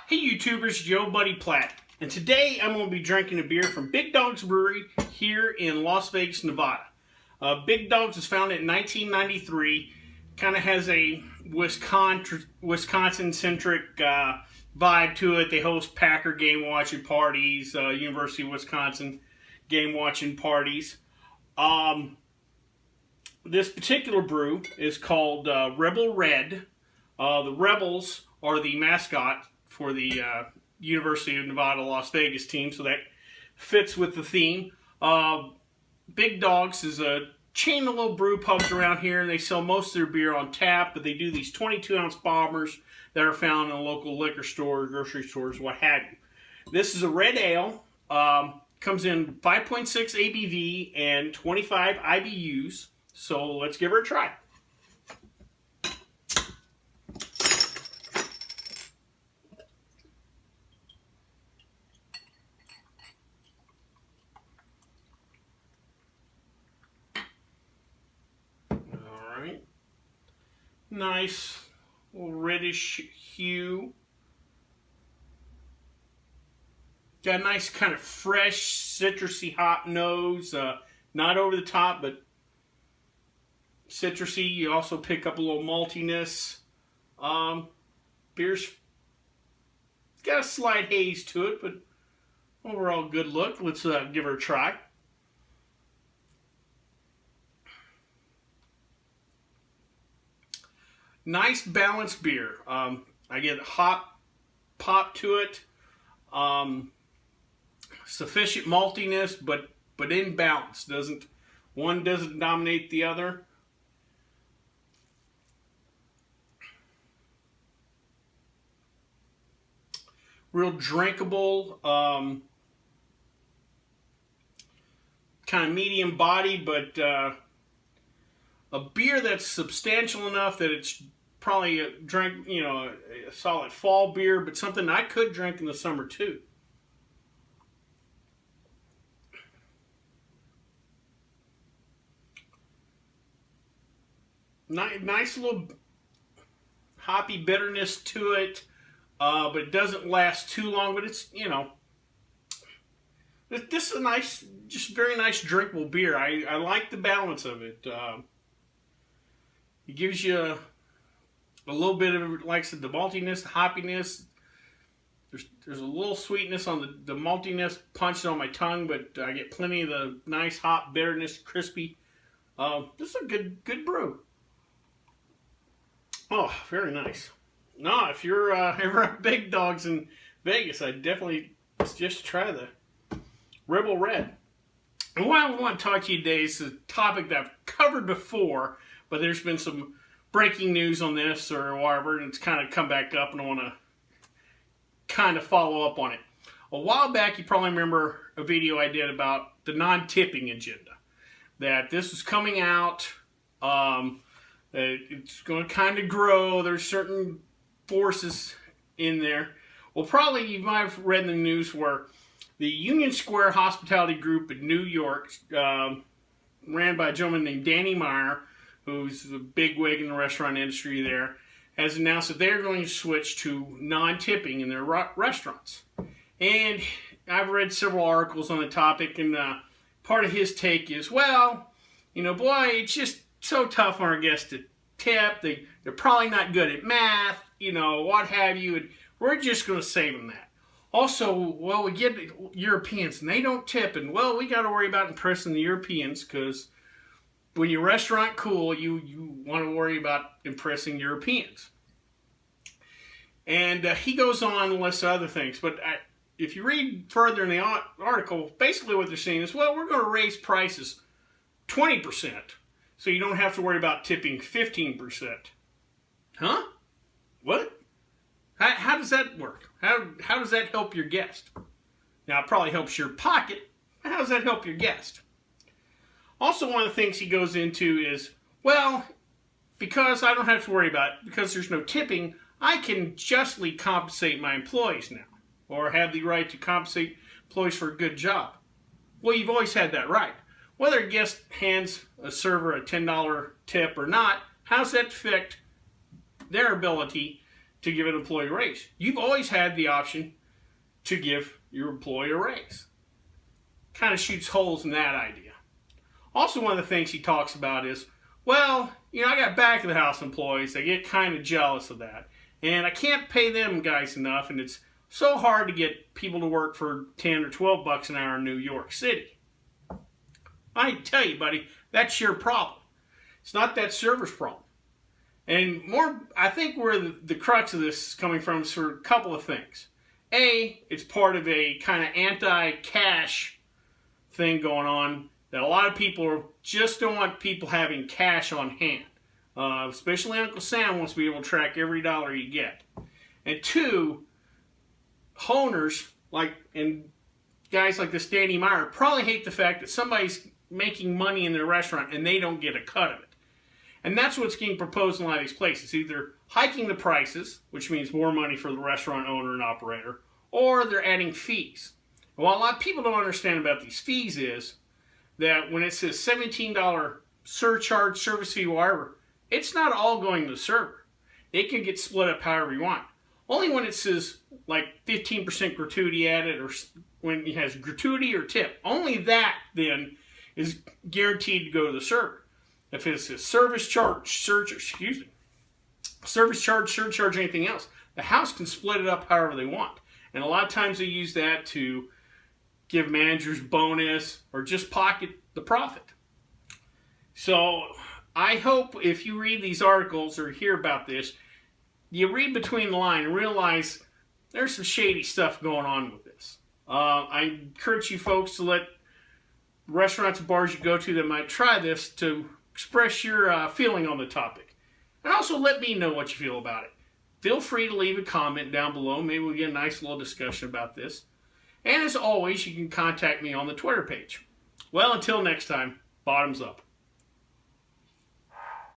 Hey YouTubers, Joe Buddy Platt, and today I'm going to be drinking a beer from Big Dog's Brewery here in Las Vegas, Nevada. Big Dog's was founded in 1993, kind of has a Wisconsin-centric vibe to it. They host Packer game watching parties, University of Wisconsin game watching parties. This particular brew is called Rebel Red. The Rebels are the mascot for the University of Nevada, Las Vegas team, so that fits with the theme. Big Dogs is a chain of little brew pubs around here, and they sell most of their beer on tap, but they do these 22-ounce bombers that are found in local liquor stores, grocery stores, what have you. This is a red ale. Comes in 5.6 ABV and 25 IBUs, so let's give her a try. Alright. Nice little reddish hue. Got a nice kind of fresh, citrusy hop nose. Not over the top, but citrusy. You also pick up a little maltiness. Beer's got a slight haze to it, but overall good look. Let's give her a try. Nice balanced beer. I get hop pop to it. Sufficient maltiness, but in balance. One doesn't dominate the other. Real drinkable, kind of medium body, but a beer that's substantial enough that it's probably a solid fall beer, but something I could drink in the summer too. Nice little hoppy bitterness to it, but it doesn't last too long. But it's, this is a nice, just very nice drinkable beer. I like the balance of it. It gives you a little bit of, like I said, the maltiness, the hoppiness. There's a little sweetness on the maltiness punched on my tongue, but I get plenty of the nice hop bitterness, crispy. This is a good brew. Oh, very nice. No, if you're ever at Big Dogs in Vegas, I definitely suggest try the Rebel Red. And what I want to talk to you today is a topic that I've covered before, but there's been some breaking news on this or whatever, and it's kind of come back up, and I want to kind of follow up on it. A while back, you probably remember a video I did about the non-tipping agenda. That this was coming out, it's going to kind of grow. There's certain forces in there. Well, probably you might have read in the news where the Union Square Hospitality Group in New York, ran by a gentleman named Danny Meyer, who's a bigwig in the restaurant industry there, has announced that they're going to switch to non-tipping in their restaurants. And I've read several articles on the topic, and part of his take is, well, boy, it's just so tough on our guests to tip. They're probably not good at math, what have you, and we're just going to save them that. Also, well, we get Europeans, and they don't tip, and, well, we got to worry about impressing the Europeans, because when you're restaurant cool, you want to worry about impressing Europeans. And he goes on and lists other things, but if you read further in the article, basically what they're saying is, well, we're going to raise prices 20%, so you don't have to worry about tipping 15%. Huh? What? How does that work? How does that help your guest? Now, it probably helps your pocket, but how does that help your guest? Also, one of the things he goes into is, well, because I don't have to worry about it, because there's no tipping, I can justly compensate my employees now, or have the right to compensate employees for a good job. Well, you've always had that right. Whether a guest hands a server a $10 tip or not, how does that affect their ability to give an employee a raise. You've always had the option to give your employee a raise. Kind of shoots holes in that idea. Also, one of the things he talks about is, well, I got back of the house employees. I get kind of jealous of that. And I can't pay them guys enough, and it's so hard to get people to work for 10 or 12 bucks an hour in New York City. I tell you, buddy, that's your problem. It's not that server's problem. And more, I think where the crux of this is coming from is for a couple of things. A, it's part of a kind of anti-cash thing going on that a lot of people just don't want people having cash on hand. Especially Uncle Sam wants to be able to track every dollar you get. And two, owners and guys like this Danny Meyer probably hate the fact that somebody's making money in their restaurant and they don't get a cut of it. And that's what's getting proposed in a lot of these places. Either hiking the prices, which means more money for the restaurant owner and operator, or they're adding fees. And what a lot of people don't understand about these fees is that when it says $17 surcharge, service fee, whatever, it's not all going to the server. It can get split up however you want. Only when it says like 15% gratuity added, or when it has gratuity or tip, only that then is guaranteed to go to the server. If it's a service charge, surcharge, anything else, the house can split it up however they want. And a lot of times they use that to give managers bonus or just pocket the profit. So I hope if you read these articles or hear about this, you read between the lines and realize there's some shady stuff going on with this. I encourage you folks to let restaurants and bars you go to that might try this to express your feeling on the topic. And also let me know what you feel about it. Feel free to leave a comment down below. Maybe we'll get a nice little discussion about this. And as always, you can contact me on the Twitter page. Well, until next time, bottoms up.